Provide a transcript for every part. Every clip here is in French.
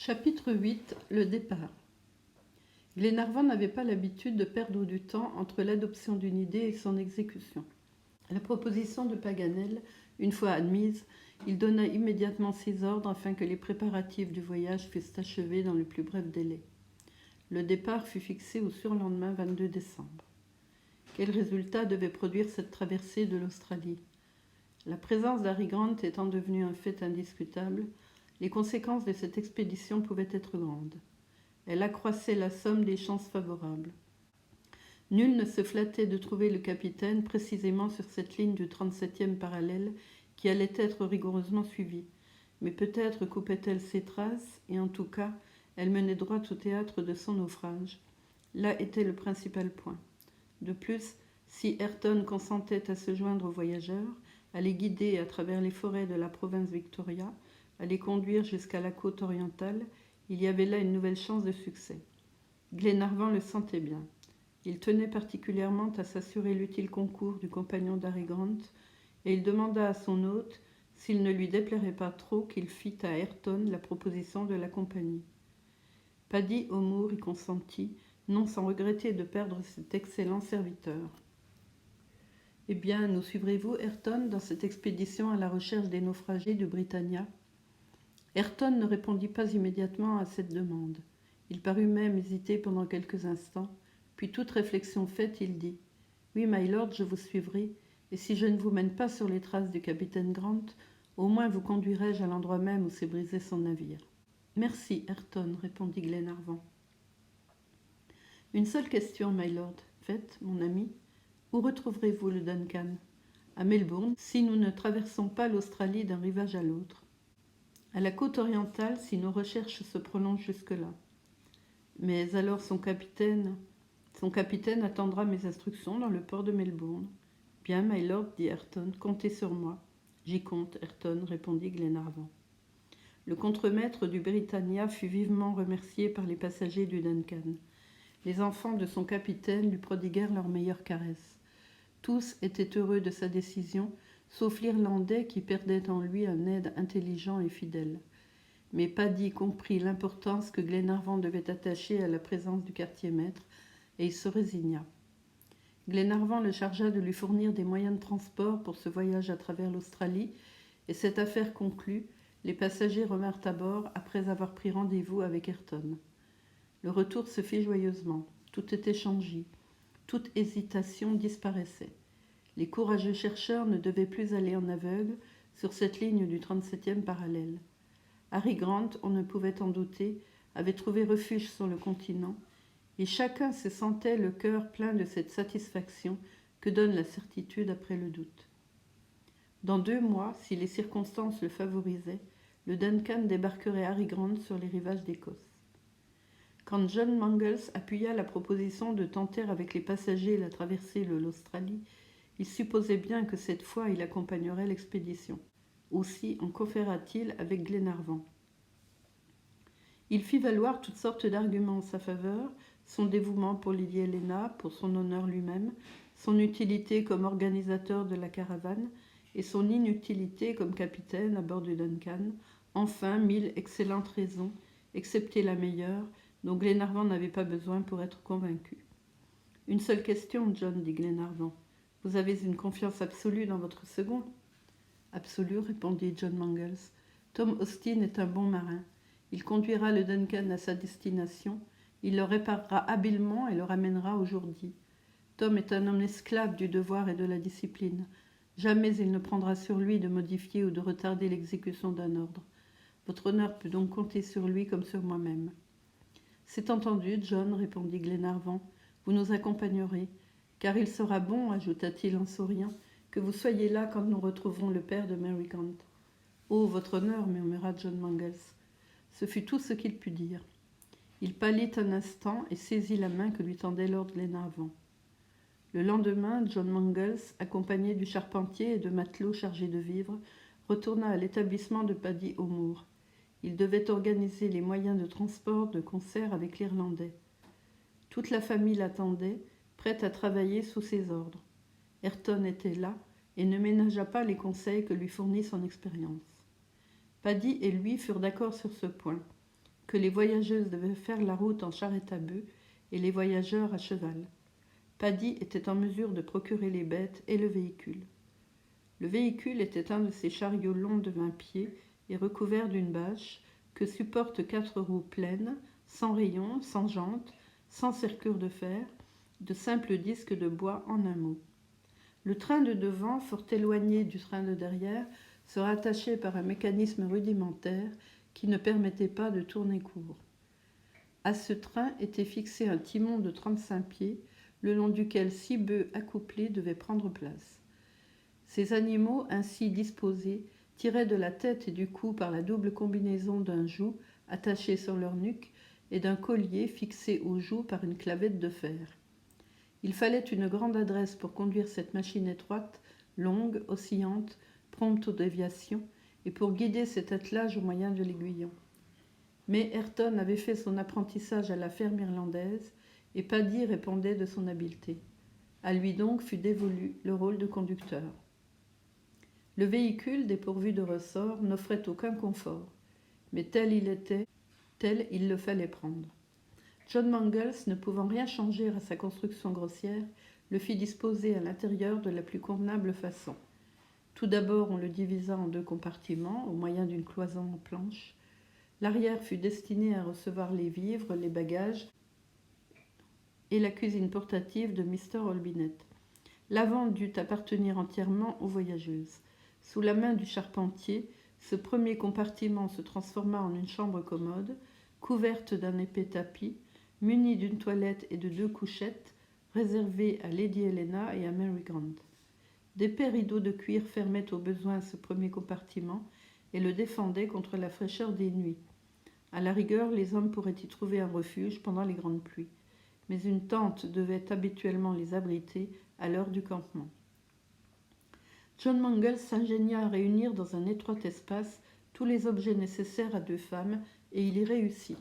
Chapitre 8. Le départ. Glenarvan n'avait pas l'habitude de perdre du temps entre l'adoption d'une idée et son exécution. La proposition de Paganel, une fois admise, il donna immédiatement ses ordres afin que les préparatifs du voyage fussent achevés dans le plus bref délai. Le départ fut fixé au surlendemain 22 décembre. Quel résultat devait produire cette traversée de l'Australie ? La présence d'Harry Grant étant devenue un fait indiscutable, les conséquences de cette expédition pouvaient être grandes. Elle accroissait la somme des chances favorables. Nul ne se flattait de trouver le capitaine précisément sur cette ligne du 37e parallèle qui allait être rigoureusement suivie. Mais peut-être coupait-elle ses traces, et en tout cas, elle menait droit au théâtre de son naufrage. Là était le principal point. De plus, si Ayrton consentait à se joindre aux voyageurs, à les guider à travers les forêts de la province Victoria, à les conduire jusqu'à la côte orientale, il y avait là une nouvelle chance de succès. Glenarvan le sentait bien. Il tenait particulièrement à s'assurer l'utile concours du compagnon d'Harry Grant, et il demanda à son hôte s'il ne lui déplairait pas trop qu'il fît à Ayrton la proposition de la compagnie. Paddy O'Moore y consentit, non sans regretter de perdre cet excellent serviteur. « Eh bien, nous suivrez-vous, Ayrton, dans cette expédition à la recherche des naufragés du Britannia ?» Ayrton ne répondit pas immédiatement à cette demande. Il parut même hésiter pendant quelques instants, puis toute réflexion faite, il dit « Oui, my lord, je vous suivrai, et si je ne vous mène pas sur les traces du capitaine Grant, au moins vous conduirai-je à l'endroit même où s'est brisé son navire. »« Merci, Ayrton, répondit Glenarvan. Une seule question, my lord. Faites, mon ami. Où retrouverez-vous le Duncan ? À Melbourne, si nous ne traversons pas l'Australie d'un rivage à l'autre. À la côte orientale, si nos recherches se prolongent jusque-là. Mais alors son capitaine attendra mes instructions dans le port de Melbourne. Bien, my lord, dit Ayrton, comptez sur moi. J'y compte, Ayrton, répondit Glenarvan. Le contremaître du Britannia fut vivement remercié par les passagers du Duncan. Les enfants de son capitaine lui prodiguèrent leurs meilleures caresses. Tous étaient heureux de sa décision, sauf l'Irlandais qui perdait en lui un aide intelligent et fidèle. Mais Paddy comprit l'importance que Glenarvan devait attacher à la présence du quartier-maître, et il se résigna. Glenarvan le chargea de lui fournir des moyens de transport pour ce voyage à travers l'Australie, et cette affaire conclue, les passagers revinrent à bord après avoir pris rendez-vous avec Ayrton. Le retour se fit joyeusement, tout était changé, toute hésitation disparaissait. Les courageux chercheurs ne devaient plus aller en aveugle sur cette ligne du 37e parallèle. Harry Grant, on ne pouvait en douter, avait trouvé refuge sur le continent, et chacun se sentait le cœur plein de cette satisfaction que donne la certitude après le doute. Dans 2 mois, si les circonstances le favorisaient, le Duncan débarquerait Harry Grant sur les rivages d'Écosse. Quand John Mangles appuya la proposition de tenter avec les passagers la traversée de l'Australie, il supposait bien que cette fois il accompagnerait l'expédition. Aussi en conféra-t-il avec Glenarvan. Il fit valoir toutes sortes d'arguments en sa faveur, son dévouement pour Lady Helena, pour son honneur lui-même, son utilité comme organisateur de la caravane et son inutilité comme capitaine à bord du Duncan, enfin 1000 excellentes raisons, excepté la meilleure, dont Glenarvan n'avait pas besoin pour être convaincu. « Une seule question, John, dit Glenarvan. Vous avez une confiance absolue dans votre second ?»« Absolue, répondit John Mangles. Tom Austin est un bon marin. Il conduira le Duncan à sa destination, il le réparera habilement et le ramènera au jour dit. Tom est un homme esclave du devoir et de la discipline. Jamais il ne prendra sur lui de modifier ou de retarder l'exécution d'un ordre. Votre honneur peut donc compter sur lui comme sur moi-même. »« C'est entendu, John, répondit Glenarvan. Vous nous accompagnerez, car il sera bon, ajouta-t-il en souriant, que vous soyez là quand nous retrouverons le père de Mary Grant. »« Oh, votre honneur, murmura John Mangles. Ce fut tout ce qu'il put dire. Il pâlit un instant et saisit la main que lui tendait lord Glenarvan. Le lendemain, John Mangles, accompagné du charpentier et de matelots chargés de vivres, retourna à l'établissement de Paddy O'Moore. Il devait organiser les moyens de transport de concert avec l'Irlandais. Toute la famille l'attendait, prête à travailler sous ses ordres. Ayrton était là et ne ménagea pas les conseils que lui fournit son expérience. Paddy et lui furent d'accord sur ce point. que les voyageuses devaient faire la route en charrette à bœufs et les voyageurs à cheval. Paddy était en mesure de procurer les bêtes et le véhicule. Le véhicule était un de ces chariots longs de 20 pieds et recouvert d'une bâche que supportent 4 roues pleines, sans rayons, sans jantes, sans cercure de fer, de simples disques de bois en un mot. Le train de devant, fort éloigné du train de derrière, se rattachait par un mécanisme rudimentaire qui ne permettait pas de tourner court. À ce train était fixé un timon de 35 pieds, le long duquel 6 bœufs accouplés devaient prendre place. Ces animaux, ainsi disposés, tiraient de la tête et du cou par la double combinaison d'un joug attaché sur leur nuque et d'un collier fixé au joug par une clavette de fer. Il fallait une grande adresse pour conduire cette machine étroite, longue, oscillante, prompte aux déviations, et pour guider cet attelage au moyen de l'aiguillon. Mais Ayrton avait fait son apprentissage à la ferme irlandaise, et Paddy répondait de son habileté. À lui donc fut dévolu le rôle de conducteur. Le véhicule, dépourvu de ressort, n'offrait aucun confort, mais tel il était, tel il le fallait prendre. John Mangles, ne pouvant rien changer à sa construction grossière, le fit disposer à l'intérieur de la plus convenable façon. Tout d'abord, on le divisa en 2 compartiments, au moyen d'une cloison en planche. L'arrière fut destiné à recevoir les vivres, les bagages et la cuisine portative de Mr. Olbinett. L'avant dut appartenir entièrement aux voyageuses. Sous la main du charpentier, ce premier compartiment se transforma en une chambre commode, couverte d'un épais tapis, munie d'une toilette et de 2 couchettes, réservées à Lady Helena et à Mary Grant. D'épais rideaux de cuir fermaient au besoin ce premier compartiment et le défendaient contre la fraîcheur des nuits. À la rigueur, les hommes pourraient y trouver un refuge pendant les grandes pluies, mais une tente devait habituellement les abriter à l'heure du campement. John Mangles s'ingénia à réunir dans un étroit espace tous les objets nécessaires à 2 femmes, et il y réussit.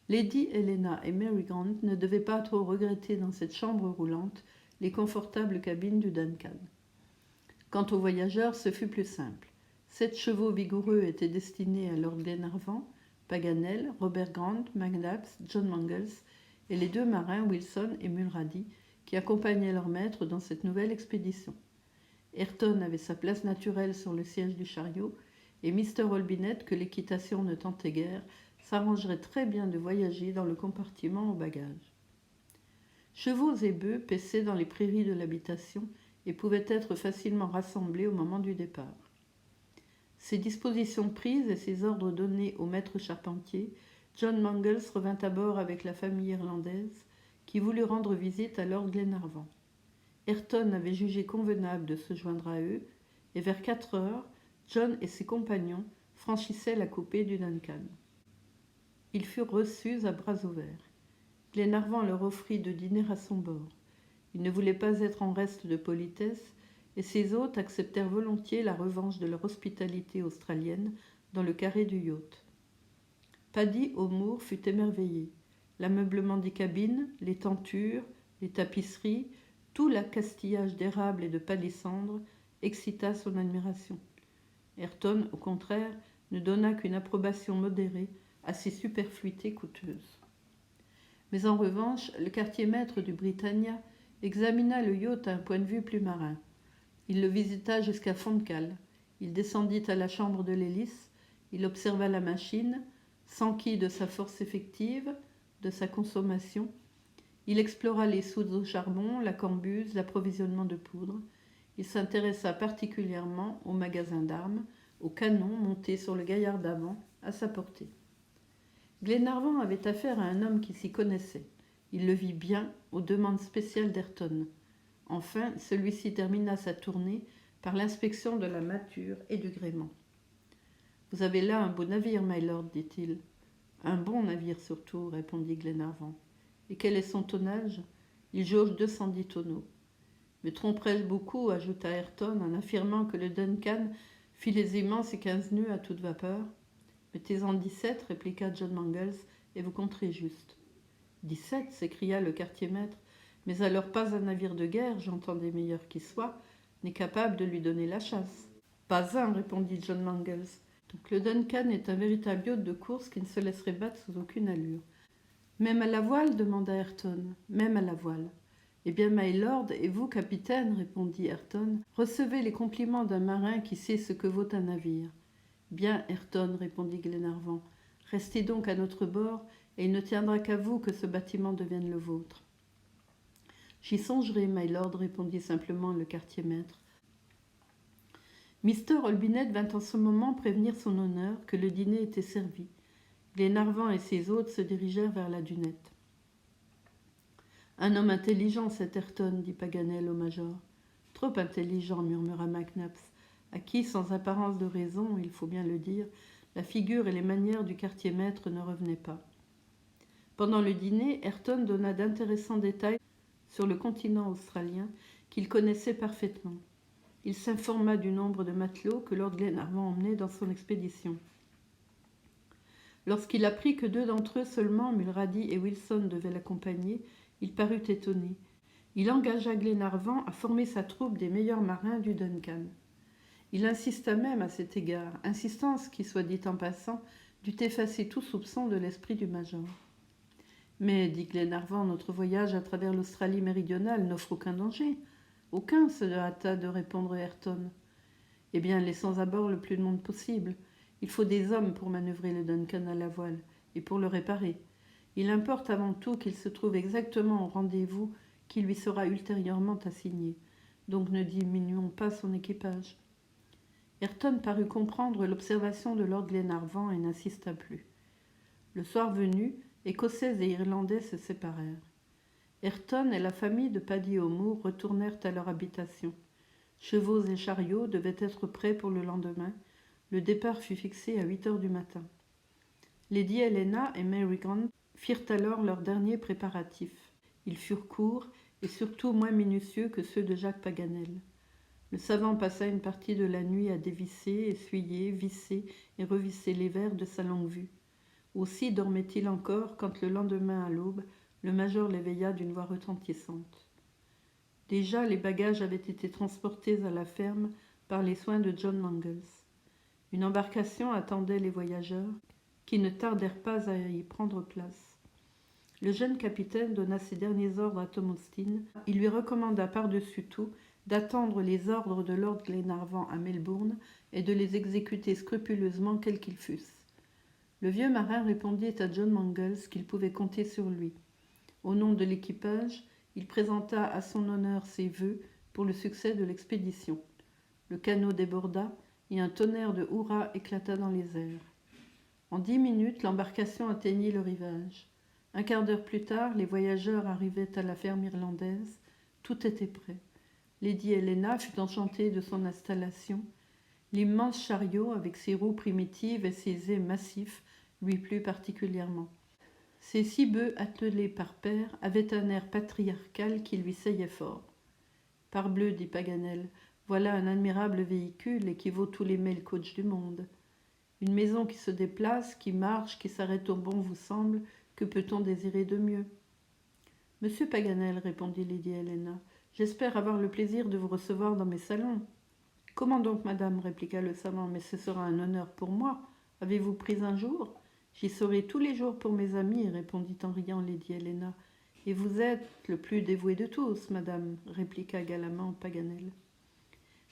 Lady Helena et Mary Grant ne devaient pas trop regretter dans cette chambre roulante les confortables cabines du Duncan. Quant aux voyageurs, ce fut plus simple. 7 chevaux vigoureux étaient destinés à Lord Glenarvan, Paganel, Robert Grant, McNabbs, John Mangles et les 2 marins Wilson et Mulrady qui accompagnaient leur maître dans cette nouvelle expédition. Ayrton avait sa place naturelle sur le siège du chariot et Mr. Olbinett, que l'équitation ne tentait guère, s'arrangerait très bien de voyager dans le compartiment aux bagages. Chevaux et bœufs paissaient dans les prairies de l'habitation et pouvaient être facilement rassemblés au moment du départ. Ces dispositions prises et ces ordres donnés au maître charpentier, John Mangles revint à bord avec la famille irlandaise qui voulut rendre visite à Lord Glenarvan. Ayrton avait jugé convenable de se joindre à eux, et vers 4 heures, John et ses compagnons franchissaient la coupée du Duncan. Ils furent reçus à bras ouverts. Glenarvan leur offrit de dîner à son bord. Il ne voulait pas être en reste de politesse, et ses hôtes acceptèrent volontiers la revanche de leur hospitalité australienne dans le carré du yacht. Paddy O'Moore fut émerveillé. L'ameublement des cabines, les tentures, les tapisseries, tout l'accastillage d'érable et de palissandre excita son admiration. Ayrton, au contraire, ne donna qu'une approbation modérée à ces superfluités coûteuses. Mais en revanche, le quartier-maître du Britannia examina le yacht à un point de vue plus marin. Il le visita jusqu'à fond de cale. Il descendit à la chambre de l'hélice. Il observa la machine, s'enquit de sa force effective, de sa consommation. Il explora les soutes au charbon, la cambuse, l'approvisionnement de poudre. Il s'intéressa particulièrement au magasin d'armes, au canon monté sur le gaillard d'avant, à sa portée. Glenarvan avait affaire à un homme qui s'y connaissait. Il le vit bien aux demandes spéciales d'Ayrton. Enfin, celui-ci termina sa tournée par l'inspection de la mâture et du gréement. « Vous avez là un beau navire, my lord, dit-il. »« Un bon navire surtout, répondit Glenarvan. Et quel est son tonnage ? Il jauge 210 tonneaux. Me tromperais-je beaucoup, ajouta Ayrton, en affirmant que le Duncan fit les immenses et 15 nœuds à toute vapeur. Mettez-en 17, répliqua John Mangles, et vous compterez juste. 17, s'écria le quartier-maître, mais alors pas un navire de guerre, j'entends des meilleurs qui soient, n'est capable de lui donner la chasse. Pas un, répondit John Mangles, Donc le Duncan est un véritable yacht de course qui ne se laisserait battre sous aucune allure. Même à la voile demanda Ayrton. Même à la voile. Eh bien, my lord, et vous, capitaine, répondit Ayrton, recevez les compliments d'un marin qui sait ce que vaut un navire. Bien, Ayrton, répondit Glenarvan, restez donc à notre bord, et il ne tiendra qu'à vous que ce bâtiment devienne le vôtre. J'y songerai, my lord, répondit simplement le quartier-maître. Mr. Olbinett vint en ce moment prévenir son honneur que le dîner était servi. Glenarvan et ses hôtes se dirigèrent vers la dunette. Un homme intelligent, cet Ayrton, dit Paganel au major. Trop intelligent, murmura Mac Nabbs, à qui, sans apparence de raison, il faut bien le dire, la figure et les manières du quartier-maître ne revenaient pas. Pendant le dîner, Ayrton donna d'intéressants détails sur le continent australien qu'il connaissait parfaitement. Il s'informa du nombre de matelots que Lord Glenarvan emmenait dans son expédition. Lorsqu'il apprit que 2 d'entre eux seulement, Mulrady et Wilson, devaient l'accompagner, il parut étonné. Il engagea Glenarvan à former sa troupe des meilleurs marins du Duncan. Il insista même à cet égard, insistance qui, soit dit en passant, dut effacer tout soupçon de l'esprit du major. Mais, dit Glenarvan, notre voyage à travers l'Australie méridionale n'offre aucun danger. Aucun, se hâta de répondre Ayrton. Eh bien, laissons à bord le plus de monde possible. Il faut des hommes pour manœuvrer le Duncan à la voile, et pour le réparer. Il importe avant tout qu'il se trouve exactement au rendez-vous qui lui sera ultérieurement assigné. Donc ne diminuons pas son équipage. Ayrton parut comprendre l'observation de Lord Glenarvan et n'insista plus. Le soir venu, Écossais et Irlandais se séparèrent. Ayrton et la famille de Paddy O'Moore retournèrent à leur habitation. Chevaux et chariots devaient être prêts pour le lendemain. Le départ fut fixé à 8 heures du matin. Lady Helena et Mary Grant firent alors leurs derniers préparatifs. Ils furent courts et surtout moins minutieux que ceux de Jacques Paganel. Le savant passa une partie de la nuit à dévisser, essuyer, visser et revisser les verres de sa longue-vue. Aussi dormait-il encore quand le lendemain à l'aube, le major l'éveilla d'une voix retentissante. Déjà, les bagages avaient été transportés à la ferme par les soins de John Mangles. Une embarcation attendait les voyageurs, qui ne tardèrent pas à y prendre place. Le jeune capitaine donna ses derniers ordres à Tom Austin. Il lui recommanda par-dessus tout d'attendre les ordres de Lord Glenarvan à Melbourne et de les exécuter scrupuleusement quels qu'ils fussent. Le vieux marin répondit à John Mangles qu'il pouvait compter sur lui. Au nom de l'équipage, il présenta à son honneur ses vœux pour le succès de l'expédition. Le canot déborda et un tonnerre de hurrahs éclata dans les airs. En 10 minutes, l'embarcation atteignit le rivage. Un quart d'heure plus tard, les voyageurs arrivaient à la ferme irlandaise. Tout était prêt. Lady Helena fut enchantée de son installation. L'immense chariot, avec ses roues primitives et ses ais massifs, lui plut particulièrement. Ces 6 bœufs attelés par paire avaient un air patriarcal qui lui seyait fort. « Parbleu, dit Paganel, voilà un admirable véhicule et qui vaut tous les mail coach du monde. Une maison qui se déplace, qui marche, qui s'arrête au bon vous semble, que peut-on désirer de mieux ?» « Monsieur Paganel, répondit Lady Helena, j'espère avoir le plaisir de vous recevoir dans mes salons. »« Comment donc, madame, répliqua le savant, mais ce sera un honneur pour moi. Avez-vous pris un jour ? J'y serai tous les jours pour mes amis, répondit en riant Lady Helena. Et vous êtes le plus dévoué de tous, madame, répliqua galamment Paganel.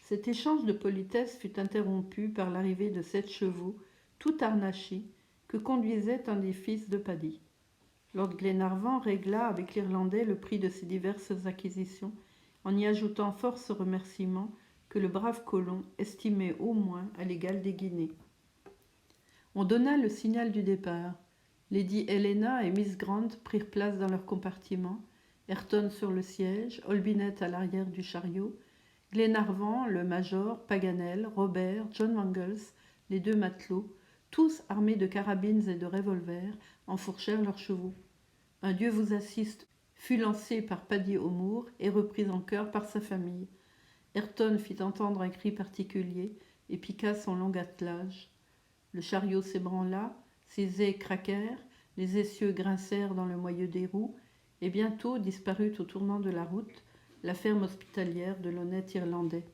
Cet échange de politesse fut interrompu par l'arrivée de 7 chevaux, tout harnachés, que conduisait un des fils de Paddy. Lord Glenarvan régla avec l'Irlandais le prix de ses diverses acquisitions, en y ajoutant force remerciements que le brave colon estimait au moins à l'égal des guinées. On donna le signal du départ. Lady Helena et Miss Grant prirent place dans leur compartiment, Ayrton sur le siège, Olbinett à l'arrière du chariot, Glenarvan, le major, Paganel, Robert, John Mangles, les 2 matelots, tous armés de carabines et de revolvers, enfourchèrent leurs chevaux. Un Dieu vous assiste fut lancé par Paddy O'Moore et repris en chœur par sa famille. Ayrton fit entendre un cri particulier et piqua son long attelage. Le chariot s'ébranla, ses ais craquèrent, les essieux grincèrent dans le moyeu des roues, et bientôt disparut au tournant de la route la ferme hospitalière de l'honnête Irlandais.